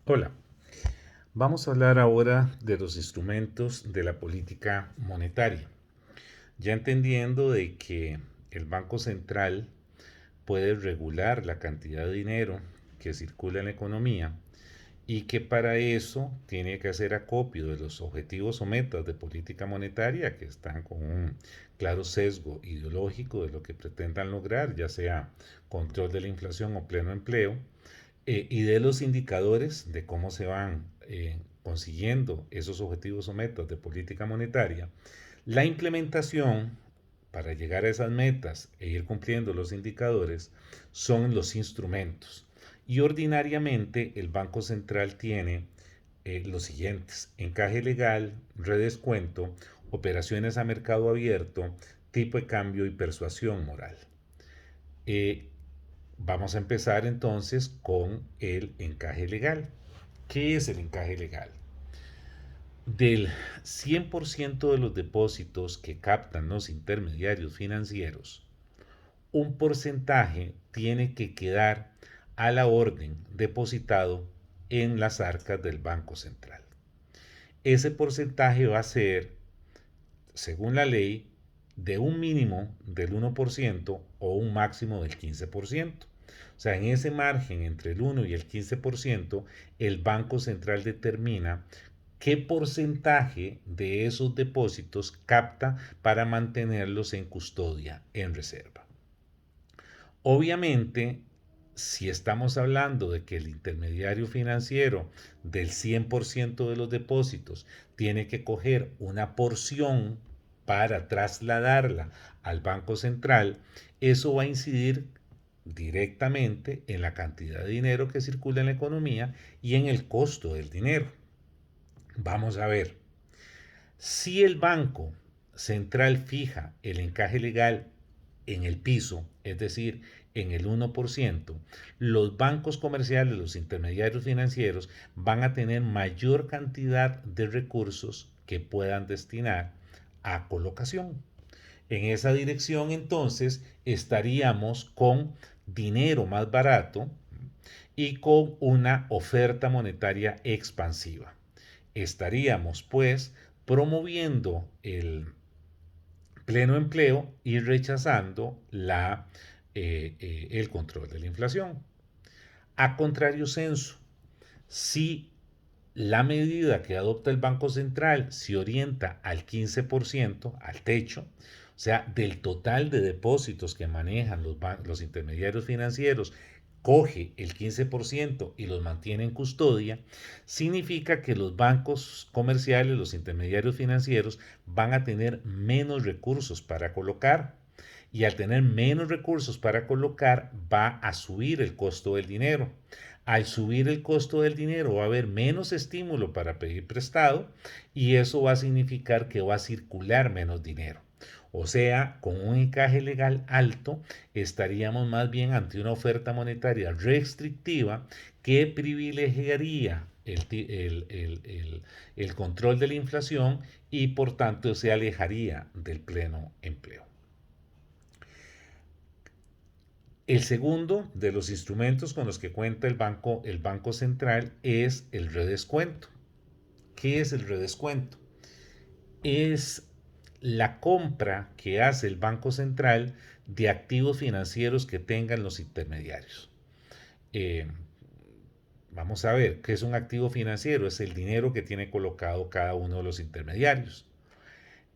Hola, vamos a hablar ahora de los instrumentos de la política monetaria, ya entendiendo de que el Banco Central puede regular la cantidad de dinero que circula en la economía y que para eso tiene que hacer acopio de los objetivos o metas de política monetaria que están con un claro sesgo ideológico de lo que pretendan lograr, ya sea control de la inflación o pleno empleo, y de los indicadores de cómo se van consiguiendo esos objetivos o metas de política monetaria, la implementación para llegar a esas metas e ir cumpliendo los indicadores son los instrumentos. Y ordinariamente el Banco Central tiene los siguientes: encaje legal, redescuento, operaciones a mercado abierto, tipo de cambio y persuasión moral. Eh, Vamos a empezar entonces con el encaje legal. ¿Qué es el encaje legal? Del 100% de los depósitos que captan los intermediarios financieros, un porcentaje tiene que quedar a la orden depositado en las arcas del Banco Central. Ese porcentaje va a ser, según la ley, de un mínimo del 1% o un máximo del 15%. O sea, en ese margen entre el 1 y el 15%, el Banco Central determina qué porcentaje de esos depósitos capta para mantenerlos en custodia, en reserva. Obviamente, si estamos hablando de que el intermediario financiero del 100% de los depósitos tiene que coger una porción para trasladarla al Banco Central, eso va a incidir directamente en la cantidad de dinero que circula en la economía y en el costo del dinero. Vamos a ver, si el Banco Central fija el encaje legal en el piso, es decir, en el 1%, los bancos comerciales, los intermediarios financieros, van a tener mayor cantidad de recursos que puedan destinar a colocación. En esa dirección, entonces, estaríamos con dinero más barato y con una oferta monetaria expansiva. Estaríamos, pues, promoviendo el pleno empleo y rechazando el control de la inflación. A contrario censo, si la medida que adopta el Banco Central se orienta al 15%, al techo, o sea, del total de depósitos que manejan los intermediarios financieros, coge el 15% y los mantiene en custodia, significa que los bancos comerciales, los intermediarios financieros, van a tener menos recursos para colocar. Y al tener menos recursos para colocar, va a subir el costo del dinero. Al subir el costo del dinero va a haber menos estímulo para pedir prestado y eso va a significar que va a circular menos dinero. O sea, con un encaje legal alto, estaríamos más bien ante una oferta monetaria restrictiva que privilegiaría el control de la inflación y por tanto se alejaría del pleno empleo. El segundo de los instrumentos con los que cuenta el Banco Central es el redescuento. ¿Qué es el redescuento? Es la compra que hace el Banco Central de activos financieros que tengan los intermediarios. Eh, Vamos a ver, ¿qué es un activo financiero? Es el dinero que tiene colocado cada uno de los intermediarios.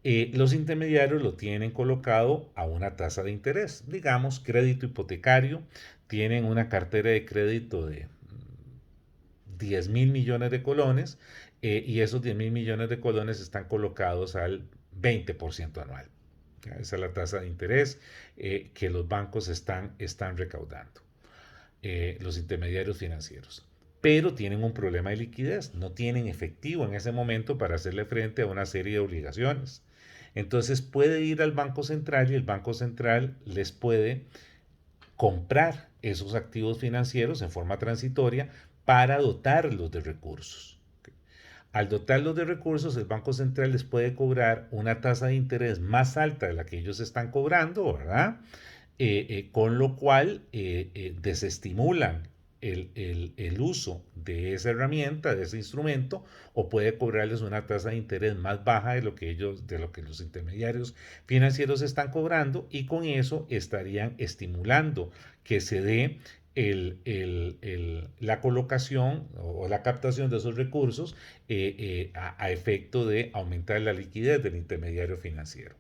Los intermediarios lo tienen colocado a una tasa de interés, digamos, crédito hipotecario, tienen una cartera de crédito de 10.000 millones de colones y esos 10.000 millones de colones están colocados al 20% anual. Esa es la tasa de interés que los bancos están recaudando, los intermediarios financieros. Pero tienen un problema de liquidez, no tienen efectivo en ese momento para hacerle frente a una serie de obligaciones. Entonces puede ir al Banco Central y el Banco Central les puede comprar esos activos financieros en forma transitoria para dotarlos de recursos. Al dotarlos de recursos, el Banco Central les puede cobrar una tasa de interés más alta de la que ellos están cobrando, ¿verdad? Con lo cual desestimulan el uso de esa herramienta, de ese instrumento, o puede cobrarles una tasa de interés más baja de lo que los intermediarios financieros están cobrando, y con eso estarían estimulando que se dé la colocación o la captación de esos recursos a efecto de aumentar la liquidez del intermediario financiero.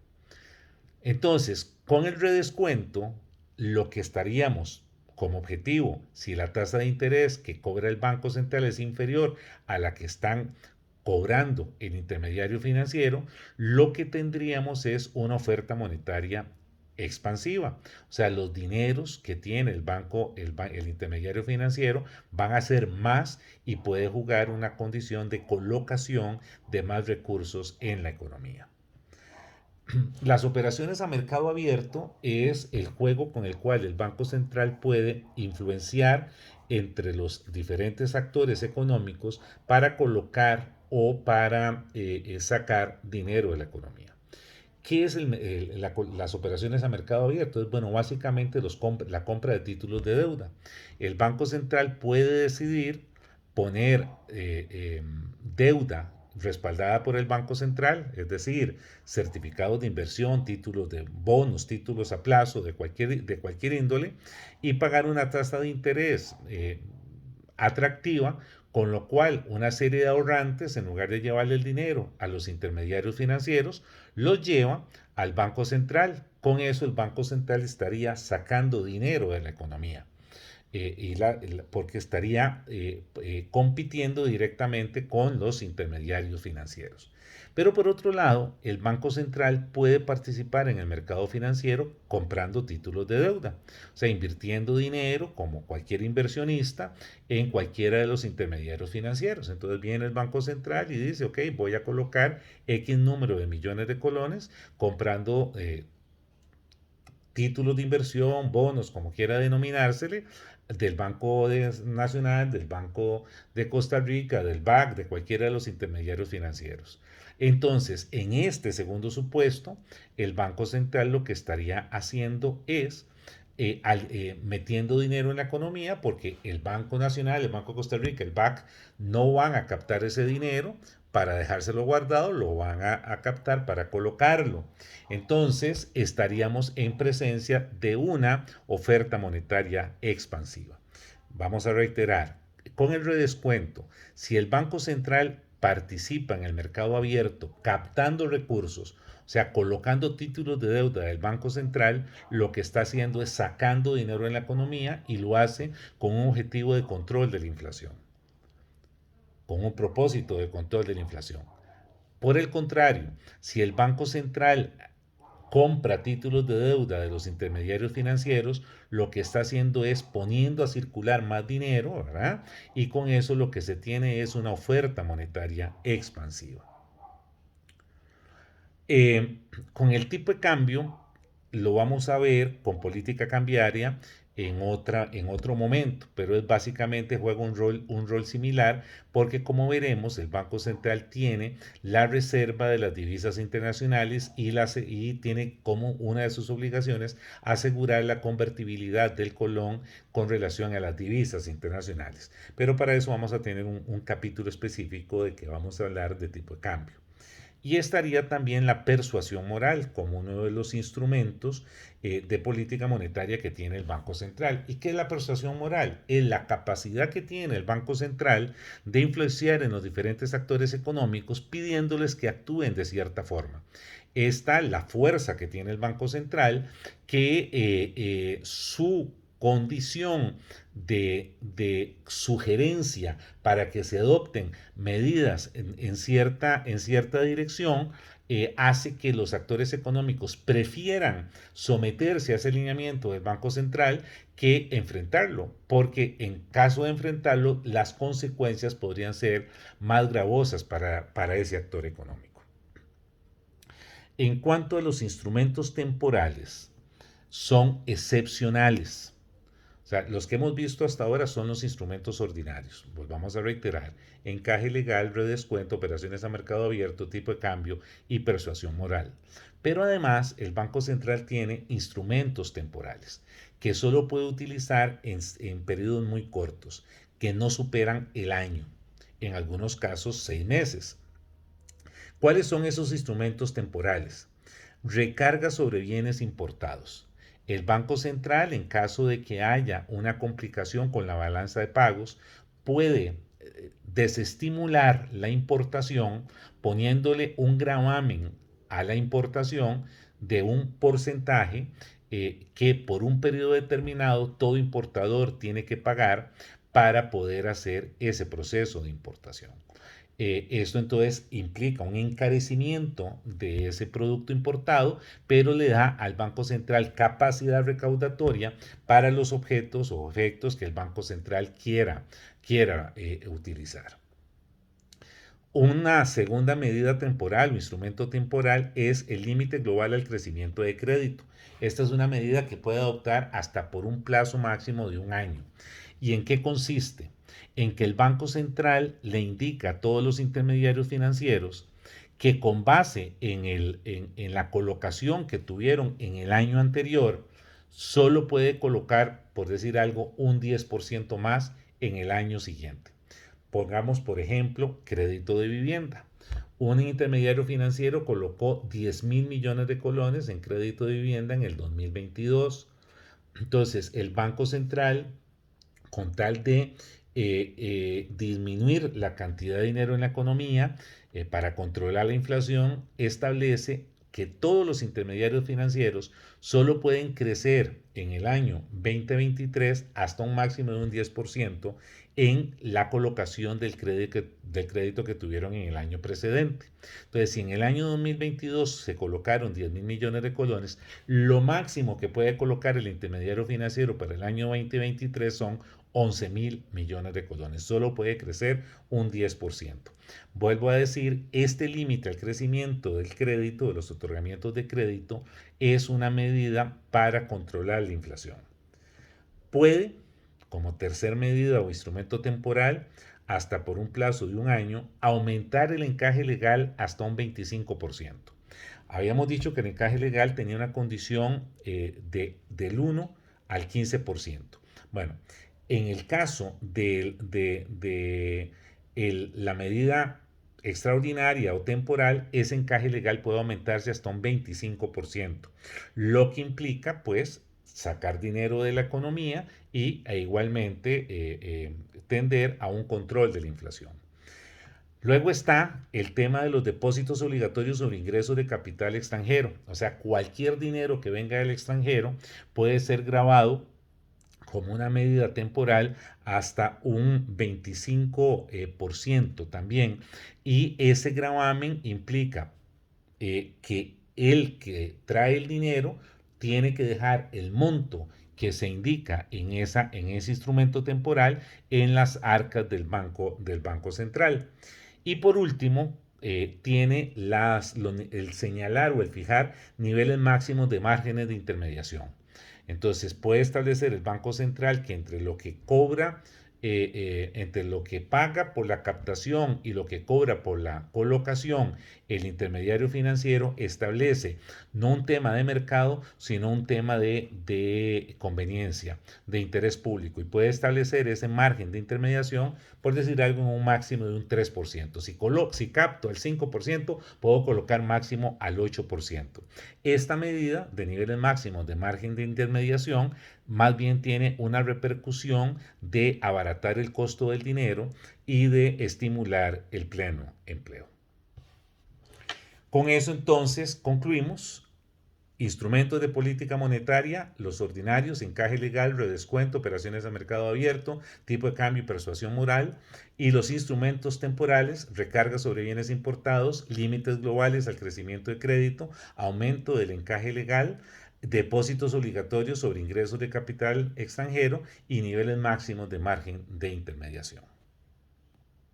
Entonces, con el redescuento, lo que estaríamos como objetivo, si la tasa de interés que cobra el Banco Central es inferior a la que están cobrando el intermediario financiero, lo que tendríamos es una oferta monetaria expansiva. O sea, los dineros que tiene el intermediario financiero van a ser más y puede jugar una condición de colocación de más recursos en la economía. Las operaciones a mercado abierto es el juego con el cual el Banco Central puede influenciar entre los diferentes actores económicos para colocar o para sacar dinero de la economía. ¿Qué es las operaciones a mercado abierto? Es, bueno, básicamente la compra de títulos de deuda. El Banco Central puede decidir poner deuda respaldada por el Banco Central, es decir, certificados de inversión, títulos de bonos, títulos a plazo de cualquier índole, y pagar una tasa de interés atractiva, con lo cual una serie de ahorrantes, en lugar de llevarle el dinero a los intermediarios financieros, los lleva al Banco Central. Con eso el Banco Central estaría sacando dinero de la economía. Porque estaría compitiendo directamente con los intermediarios financieros. Pero por otro lado, el Banco Central puede participar en el mercado financiero comprando títulos de deuda, o sea, invirtiendo dinero como cualquier inversionista en cualquiera de los intermediarios financieros. Entonces viene el Banco Central y dice, ok, voy a colocar X número de millones de colones comprando títulos de inversión, bonos, como quiera denominársele, del Banco Nacional, del Banco de Costa Rica, del BAC, de cualquiera de los intermediarios financieros. Entonces, en este segundo supuesto, el Banco Central lo que estaría haciendo es metiendo dinero en la economía, porque el Banco Nacional, el Banco de Costa Rica, el BAC, no van a captar ese dinero para dejárselo guardado, lo van a captar para colocarlo. Entonces estaríamos en presencia de una oferta monetaria expansiva. Vamos a reiterar, con el redescuento, si el Banco Central participa en el mercado abierto captando recursos, o sea, colocando títulos de deuda del Banco Central, lo que está haciendo es sacando dinero en la economía, y lo hace con un objetivo de control de la inflación, con un propósito de control de la inflación. Por el contrario, si el Banco Central compra títulos de deuda de los intermediarios financieros, lo que está haciendo es poniendo a circular más dinero, ¿verdad? Y con eso lo que se tiene es una oferta monetaria expansiva. Eh, con el tipo de cambio lo vamos a ver con política cambiaria en otro momento, pero es básicamente juega un rol similar, porque como veremos, el Banco Central tiene la reserva de las divisas internacionales y tiene como una de sus obligaciones asegurar la convertibilidad del colón con relación a las divisas internacionales. Pero para eso vamos a tener un capítulo específico de que vamos a hablar de tipo de cambio. Y estaría también la persuasión moral como uno de los instrumentos de política monetaria que tiene el Banco Central. ¿Y qué es la persuasión moral? Es la capacidad que tiene el Banco Central de influenciar en los diferentes actores económicos pidiéndoles que actúen de cierta forma. Esta la fuerza que tiene el Banco Central, que su condición de sugerencia para que se adopten medidas en cierta dirección, hace que los actores económicos prefieran someterse a ese lineamiento del Banco Central que enfrentarlo, porque en caso de enfrentarlo, las consecuencias podrían ser más gravosas para ese actor económico. En cuanto a los instrumentos temporales, son excepcionales. O sea, los que hemos visto hasta ahora son los instrumentos ordinarios. Volvamos a reiterar: encaje legal, redescuento, operaciones a mercado abierto, tipo de cambio y persuasión moral. Pero además, el Banco Central tiene instrumentos temporales. que solo puede utilizar en periodos muy cortos, que no superan el año, en algunos casos 6 meses. ¿Cuáles son esos instrumentos temporales? Recarga sobre bienes importados. El Banco Central, en caso de que haya una complicación con la balanza de pagos, puede desestimular la importación poniéndole un gravamen a la importación de un porcentaje que por un periodo determinado todo importador tiene que pagar para poder hacer ese proceso de importación. Esto entonces implica un encarecimiento de ese producto importado, pero le da al Banco Central capacidad recaudatoria para los objetos o efectos que el Banco Central quiera utilizar. Una segunda medida temporal o instrumento temporal es el límite global al crecimiento de crédito. Esta es una medida que puede adoptar hasta por un plazo máximo de un año. ¿Y en qué consiste? En que el Banco Central le indica a todos los intermediarios financieros que con base en la colocación que tuvieron en el año anterior, solo puede colocar, por decir algo, un 10% más en el año siguiente. Pongamos, por ejemplo, crédito de vivienda. Un intermediario financiero colocó 10.000 millones de colones en crédito de vivienda en el 2022. Entonces, el Banco Central, con tal de disminuir la cantidad de dinero en la economía para controlar la inflación, establece que todos los intermediarios financieros solo pueden crecer en el año 2023 hasta un máximo de un 10% en la colocación del crédito que tuvieron en el año precedente. Entonces, si en el año 2022 se colocaron 10.000 millones de colones, lo máximo que puede colocar el intermediario financiero para el año 2023 son 11.000 millones de colones. Solo puede crecer un 10%. Vuelvo a decir, este límite al crecimiento del crédito, de los otorgamientos de crédito, es una medida para controlar la inflación. Puede, como tercer medida o instrumento temporal, hasta por un plazo de un año, aumentar el encaje legal hasta un 25%. Habíamos dicho que el encaje legal tenía una condición del 1 al 15%. Bueno, en el caso de la medida extraordinaria o temporal, ese encaje legal puede aumentarse hasta un 25%, lo que implica pues sacar dinero de la economía e igualmente tender a un control de la inflación. Luego está el tema de los depósitos obligatorios sobre ingresos de capital extranjero. O sea, cualquier dinero que venga del extranjero puede ser gravado como una medida temporal hasta un 25% también. Y ese gravamen implica que el que trae el dinero tiene que dejar el monto que se indica en ese instrumento temporal en las arcas del banco central. Y por último, tiene el señalar o el fijar niveles máximos de márgenes de intermediación. Entonces puede establecer el Banco Central que entre lo que cobra, entre lo que paga por la captación y lo que cobra por la colocación, el intermediario financiero establece no un tema de mercado, sino un tema de conveniencia, de interés público, y puede establecer ese margen de intermediación, por decir algo, en un máximo de un 3%. Si capto el 5%, puedo colocar máximo al 8%. Esta medida de niveles máximos de margen de intermediación más bien tiene una repercusión de abaratar el costo del dinero y de estimular el pleno empleo. Con eso entonces concluimos. Instrumentos de política monetaria, los ordinarios, encaje legal, redescuento, operaciones a mercado abierto, tipo de cambio y persuasión moral. Y los instrumentos temporales, recarga sobre bienes importados, límites globales al crecimiento de crédito, aumento del encaje legal, depósitos obligatorios sobre ingresos de capital extranjero y niveles máximos de margen de intermediación.